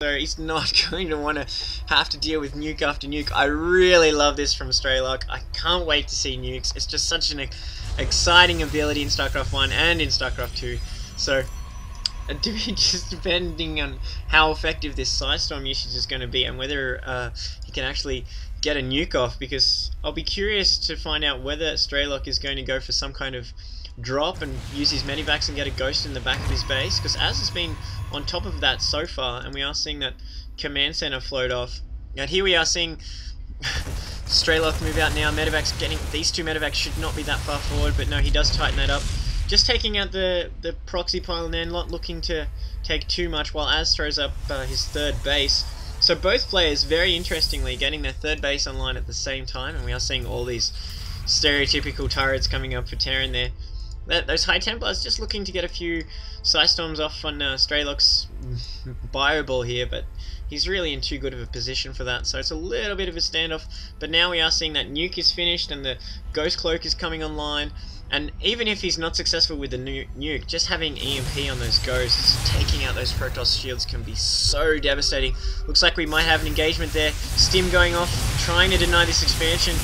So he's not going to want to have to deal with nuke after nuke. I really love this from Strelok. I can't wait to see nukes. It's just such an exciting ability in StarCraft 1 and in StarCraft 2. So, just depending on how effective this Psystorm usage is going to be and whether he can actually get a nuke off, because I'll be curious to find out whether Strelok is going to go for some kind of drop and use his medivacs and get a ghost in the back of his base, because Az has been on top of that so far, and we are seeing that command center float off. And here we are seeing Strelok move out now. Medivacs getting, these two medivacs should not be that far forward, but no, he does tighten that up. Just taking out the proxy pile there, not looking to take too much, while Az throws up his third base. So both players, very interestingly, getting their third base online at the same time, and we are seeing all these stereotypical turrets coming up for Terran there. Those High Templars just looking to get a few Psystorms off on Strelok's bio ball here, but he's really in too good of a position for that, so it's a little bit of a standoff. But now we are seeing that nuke is finished and the Ghost Cloak is coming online, and even if he's not successful with the nuke, just having EMP on those ghosts, taking out those Protoss shields can be so devastating. Looks like we might have an engagement there. Stim going off, trying to deny this expansion.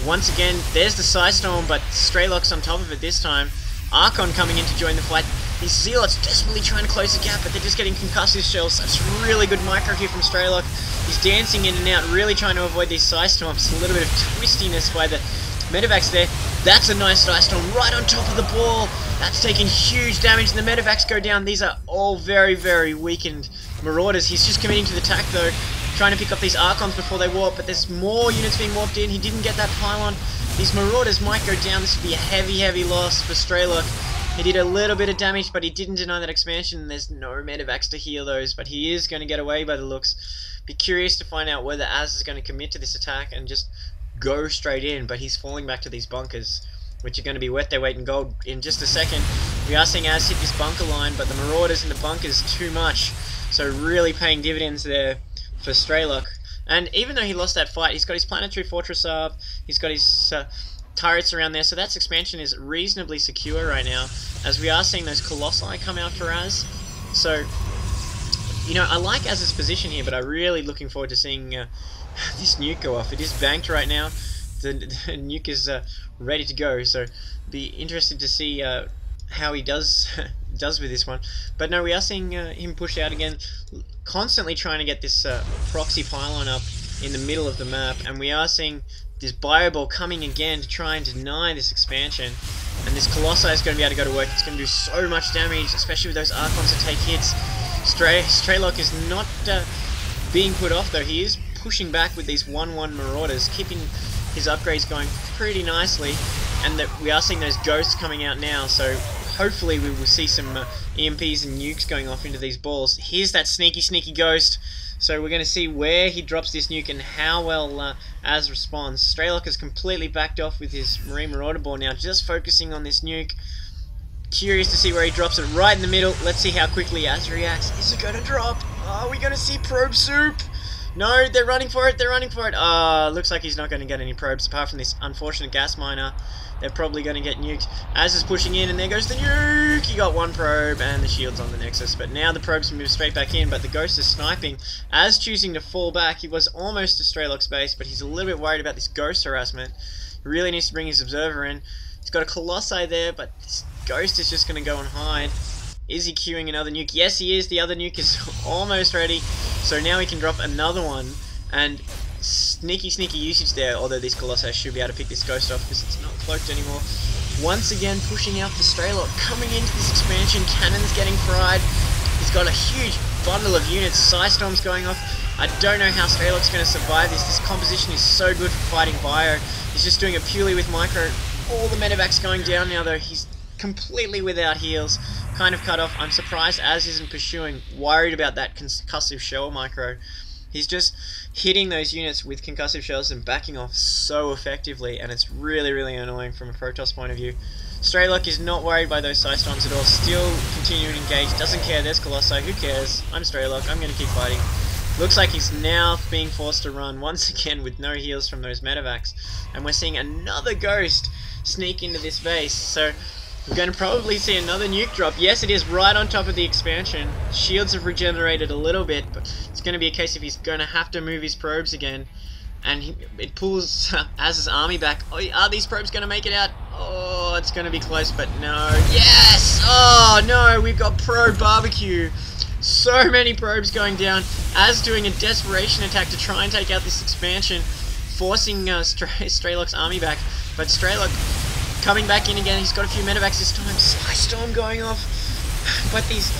Once again, there's the Psystorm, but Strelok's on top of it this time. Archon coming in to join the fight. These Zealots desperately trying to close the gap, but they're just getting concussive shells. That's really good micro here from Strelok. He's dancing in and out, really trying to avoid these Psystorms. A little bit of twistiness by the Medivacs there. That's a nice Psystorm right on top of the ball. That's taking huge damage, and the Medivacs go down. These are all very, very weakened Marauders. He's just committing to the attack though, trying to pick up these Archons before they warp, but there's more units being warped in. He didn't get that pylon. These Marauders might go down. This would be a heavy, heavy loss for Strelok. He did a little bit of damage, but he didn't deny that expansion. There's no Medivacs to heal those, but he is going to get away by the looks. Be curious to find out whether Az is going to commit to this attack and just go straight in, but he's falling back to these bunkers, which are going to be worth their weight in gold in just a second. We are seeing Az hit this bunker line, but the Marauders in the bunkers too much, so really paying dividends there for Strelok. And even though he lost that fight, he's got his Planetary Fortress up, he's got his turrets around there, so that expansion is reasonably secure right now, as we are seeing those Colossi come out for Az. So, you know, I like Az's position here, but I'm really looking forward to seeing this nuke go off. It is banked right now. The nuke is ready to go, so be interested to see how he does with this one. But no, we are seeing him push out again, constantly trying to get this proxy pylon up in the middle of the map, and we are seeing this bio ball coming again to try and deny this expansion. And this Colossi is going to be able to go to work. It's going to do so much damage, especially with those Archons that take hits. Strelok is not being put off though. He is pushing back with these 1-1 Marauders, keeping his upgrades going pretty nicely, and that we are seeing those ghosts coming out now, so hopefully we will see some EMPs and nukes going off into these balls. Here's that sneaky ghost, so we're going to see where he drops this nuke and how well Az responds. Strelok has completely backed off with his Marine Marauder ball now, just focusing on this nuke. Curious to see where he drops it, right in the middle. Let's see how quickly Az reacts. Is it going to drop? Are we going to see probe soup? No, they're running for it, looks like he's not going to get any probes, apart from this unfortunate gas miner. They're probably going to get nuked. Az is pushing in, and there goes the nuke! He got one probe, and the shield's on the Nexus, but now the probes move straight back in, but the Ghost is sniping. Az choosing to fall back. He was almost to Strelok's base, but he's a little bit worried about this Ghost harassment. He really needs to bring his Observer in. He's got a Colossi there, but this Ghost is just going to go and hide. Is he queuing another nuke? Yes, he is. The other nuke is almost ready. So now he can drop another one. And sneaky usage there. Although these Colossi should be able to pick this Ghost off because it's not cloaked anymore. Once again, pushing out for Strelok. Coming into this expansion. Cannon's getting fried. He's got a huge bundle of units. Psystorm's going off. I don't know how Strelok's going to survive this. This composition is so good for fighting bio. He's just doing it purely with micro. All the medevacs going down now though. He's completely without heals. Kind of cut off. I'm surprised Az isn't pursuing, worried about that concussive shell micro. He's just hitting those units with concussive shells and backing off so effectively, and it's really annoying from a Protoss point of view. Strelok is not worried by those Psystorms at all, still continuing to engage, doesn't care. There's Colossi, who cares? I'm Strelok, I'm going to keep fighting. Looks like he's now being forced to run once again with no heals from those medevacs, and we're seeing another Ghost sneak into this base. So We're going to probably see another nuke drop. Yes, it is right on top of the expansion. Shields have regenerated a little bit, but it's going to be a case if he's going to have to move his probes again. And it pulls Az's army back. Oh, are these probes going to make it out? Oh, it's going to be close, but no. Yes! Oh, no, we've got probe barbecue. So many probes going down. Az doing a desperation attack to try and take out this expansion, forcing Strelok's army back. But Strelok coming back in again. He's got a few medevacs this time. Storm going off. But these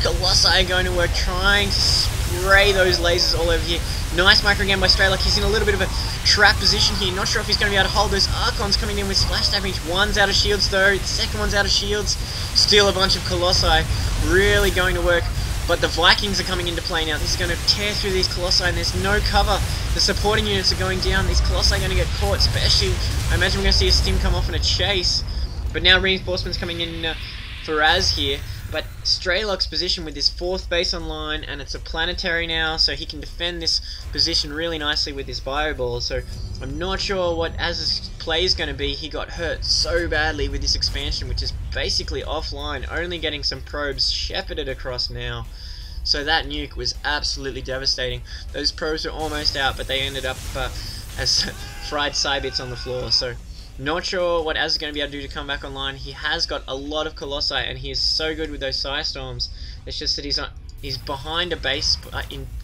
Colossi are going to work, trying to spray those lasers all over here. Nice micro again by Strelok. He's in a little bit of a trap position here. Not sure if he's going to be able to hold those Archons coming in with splash damage. One's out of shields though. The second one's out of shields. Still a bunch of Colossi. Really going to work. But the Vikings are coming into play now. This is going to tear through these Colossi and there's no cover. The supporting units are going down. These Colossi are going to get caught, especially, I imagine we're going to see a stim come off in a chase. But now reinforcements coming in for Az here. But Strelok's position with his 4th base online, and it's a planetary now, so he can defend this position really nicely with his bio ball. So I'm not sure what Az's play is going to be. He got hurt so badly with this expansion, which is basically offline, only getting some probes shepherded across now. So that nuke was absolutely devastating. Those probes were almost out, but they ended up as fried Cybits on the floor. So not sure what Az is going to be able to do to come back online. He has got a lot of Colossi, and he is so good with those Storms. It's just that he's behind a base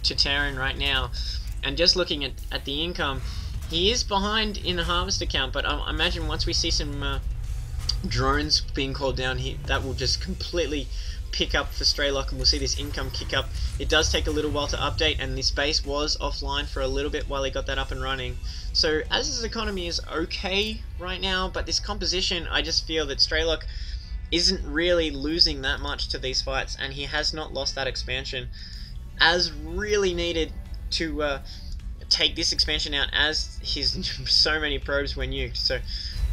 to Terran right now. And just looking at the income, he is behind in the harvester count, but I imagine once we see some drones being called down, that will just completely pick up for Strelok, and we'll see this income kick up. It does take a little while to update, and this base was offline for a little bit while he got that up and running. So Az's economy is okay right now, but this composition, I just feel that Strelok isn't really losing that much to these fights, and he has not lost that expansion. Az really needed to take this expansion out as his so many probes were nuked. So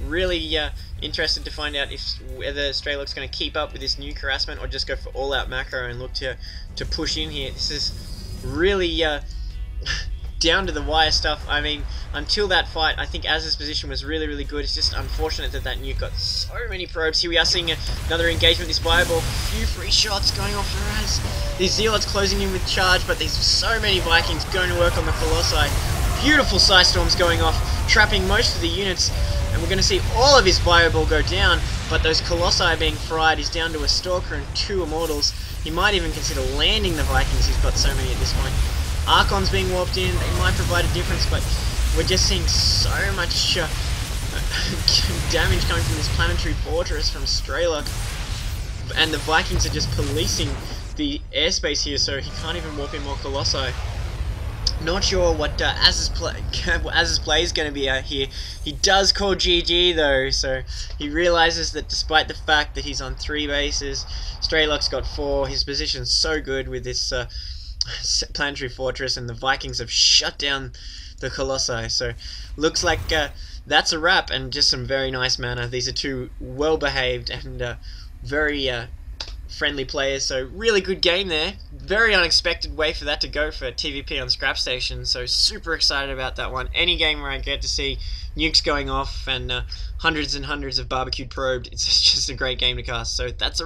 really interested to find out whether Strelok's going to keep up with this nuke harassment or just go for all-out macro and look to push in here. This is really down to the wire stuff. I mean, until that fight, I think Az's position was really, really good. It's just unfortunate that nuke got so many probes. Here we are seeing another engagement with this fireball. A few free shots going off for Az. These Zealots closing in with charge, but there's so many Vikings going to work on the Colossi. Beautiful Storms going off, trapping most of the units. And we're going to see all of his Bioball go down, but those Colossi being fried. He's down to a Stalker and 2 Immortals. He might even consider landing the Vikings. He's got so many at this point. Archons being warped in, they might provide a difference, but we're just seeing so much damage coming from this planetary fortress from Strelok. And the Vikings are just policing the airspace here, so he can't even warp in more Colossi. Not sure what Az's play is going to be out here. He does call GG though, so he realizes that despite the fact that he's on 3 bases, Strelok's got 4. His position's so good with this planetary fortress, and the Vikings have shut down the Colossi. So looks like that's a wrap, and just some very nice mana. These are 2 well behaved and very friendly players, so really good game there. Very unexpected way for that to go for TVP on Scrap Station, so super excited about that one. Any game where I get to see nukes going off and hundreds and hundreds of barbecued probed, it's just a great game to cast. So that's a